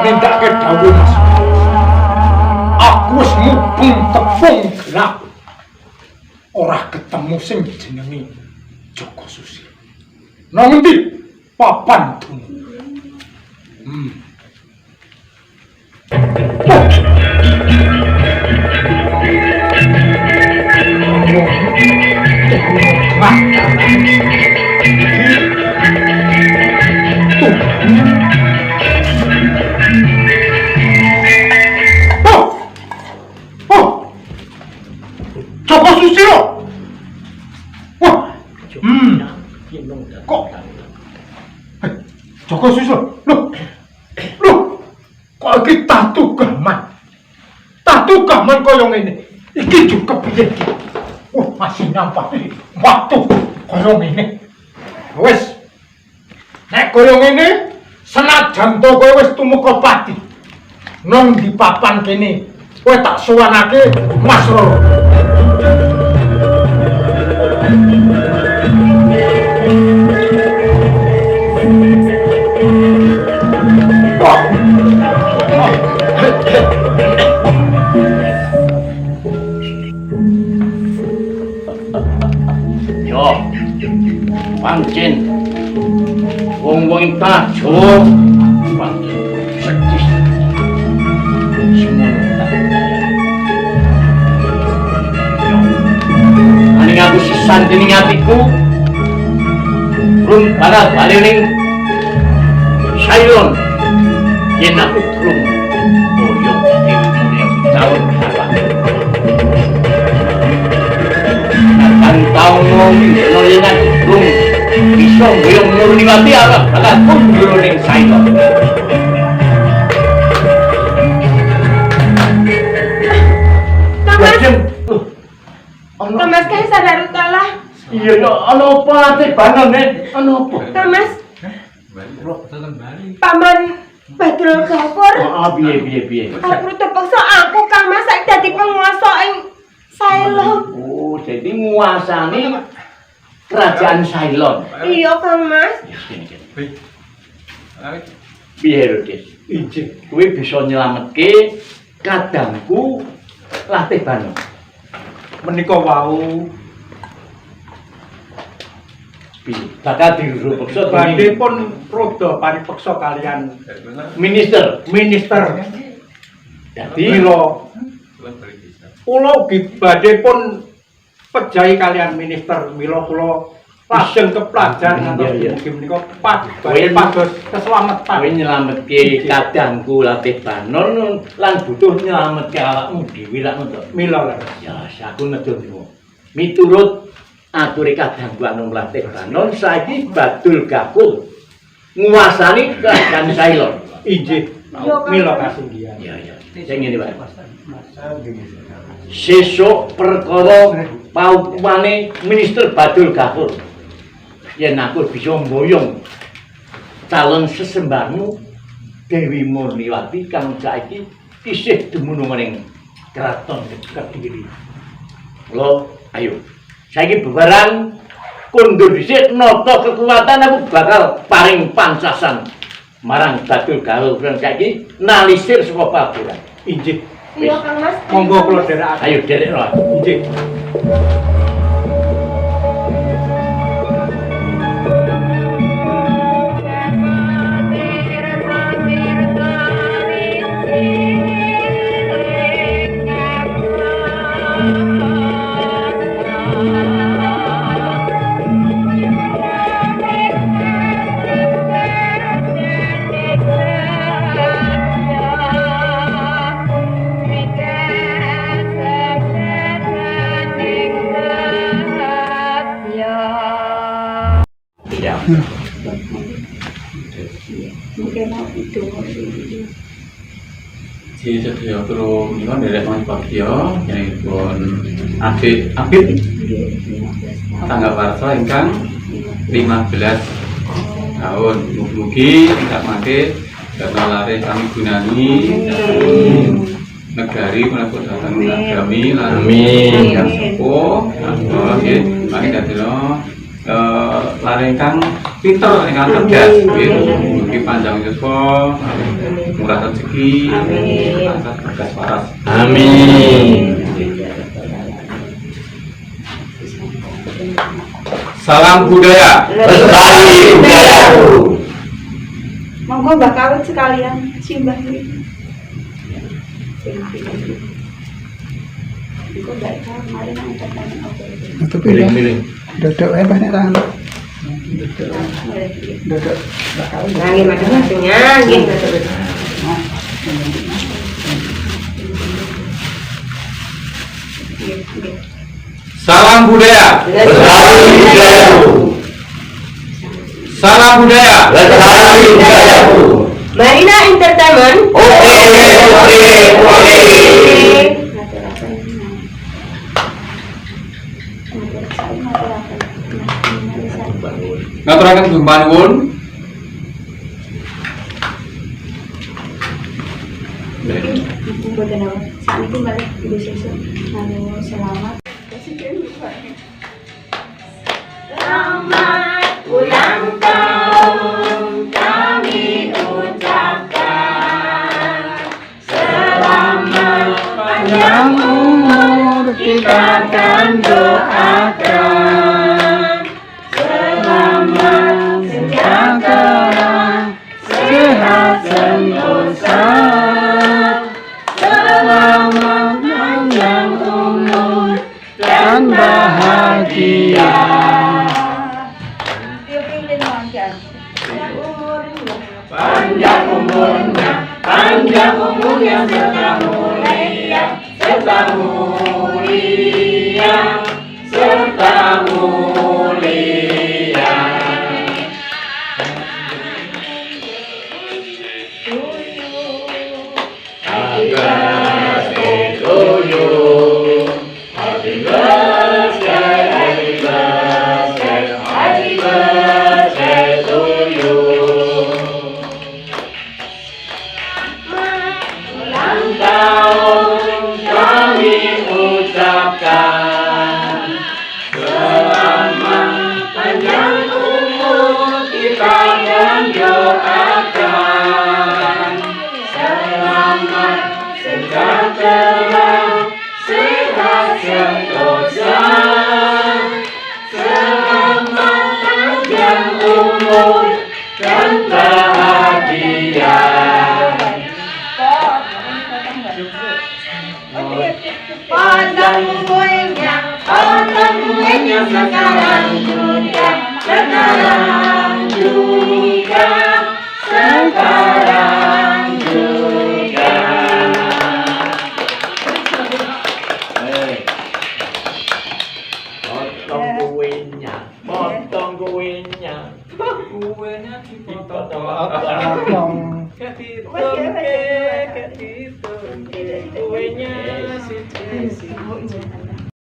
nindakake dawuh Mas. Aku wis mubeng tepung gerak. Ora ketemu sing jenenge Joko Susilo. Nang endi papan dungu? Joko Susilo. Wah. Kok Joko Susilo. Loh. Kok iki tatu gaman. Tatu gaman koyo ngene. Iki juga piye iki? Wah, masih nampak waktu koyo ngene. Wis. Nek koyo ngene, senajan to kowe wis tumeka pati. Nang di papan kene, kowe tak suwanake Mas Roro. Yo, pancen wong-wong tajo pancen sektis semono yo aning aku sisan dening atiku rum bali ning Sailon yen aku durung boyong ing tahun tahu nolina dum bisa boyong murni mati apa bakal kundur ning Sailon. Thomas kae sadar utalah. Iya yo ana apa ate banon ana apa? Thomas. Paman Badrul Ghafur. Piye. Aku terpaksa aku Kang Mas saiki dadi penguasa ing Sailon. Oh, jadi nguasani kerajaan Sailon. Iya, Kang Mas. Piye lho, Des? Ijin. Kowe bisa nyelametke kadangku Latih Banon. Menika wau bakal dirupeksa badhe pun roda paripeksa kalian minister. Dadi kula ugi badhe pun pejahi kalian minister mila kula lajeng keplajan ngantos mugi menika pados keselamatan. Kowe nyelametke kadangku Latih Banon lan butuh nyelametke awakmu dhewe lak ngono. Mila ya aku ngedonmu. Miturut ature kadangku anu Latih Banon saiki Badul Ghafur nguasani kerajaan Sailon. Injih. Mila kasinggihan. Ya. Sing ngene wae. Sesuk perkara paukuane minister Badul Ghafur. Yen aku bisa mboyong calon sesembahmu Dewi Murniwati kang saiki isih dumunung ning kraton Kediri. Lo, ayo. Saiki bebaran kundur dhisik nata kekuatan aku bakal paring pancasan marang Badul Ghafur saiki nalisir saka paburan. Injih. Iya, Kang Mas. Monggo kula dherekaken. Ayo dherekno. Injih. Thank you. Mungkin mau itu. Jadi sedaya kru menika nderek mas bagya nyanipun Adik Apit tanggal warsa ingkang 15 tahun. Mugi-mugi ingkang mangke dhateng lare kami gunani negari menawi dhateng agami lan yang sepuh nggih mangke dadekno lare ingkang pinter ingkang cerdas nggih. Mugi panjang yuswa, murah rezeki, lancar berkas waras. Amin. Salam budaya. Lestari budayaku. Monggo Mbak kawit sekalian simbah ini. Iku baik kan, mari nang pertanyaan apa. Milih-milih. Dodok ae banyak tangan. Dodok. Nangis macam-macamnya, nggih. Salam budaya. Lestari budayaku. Salam budaya. Lestari budayaku. Marina Entertainment. Oke. Ngaturaken gumpan nuwun. Mboten apa. Saiki balik ibu sesuk. Selamat. Selamat ulang tahun kami ucapkan. Selamat panjang umur kita akan doakan. Selamat sejahtera, sehat sentosa. Selamat panjang umur dan bahagia. Panjang umurnya serta mulia, serta mulia, serta mulia. Happy birthday to you. Happy birthday, happy birthday, happy birthday to you. Ulang tahun kami ucapkan. Selamat panjang umur kita dan doakan. Selamat sejahtera, sehat sentosa. Selamat panjang umur dan bahagia. Panjang umurnya sekarang juga, sekarang juga, sekarang juga. Potong kuenya. Kuenya dipotong. Potong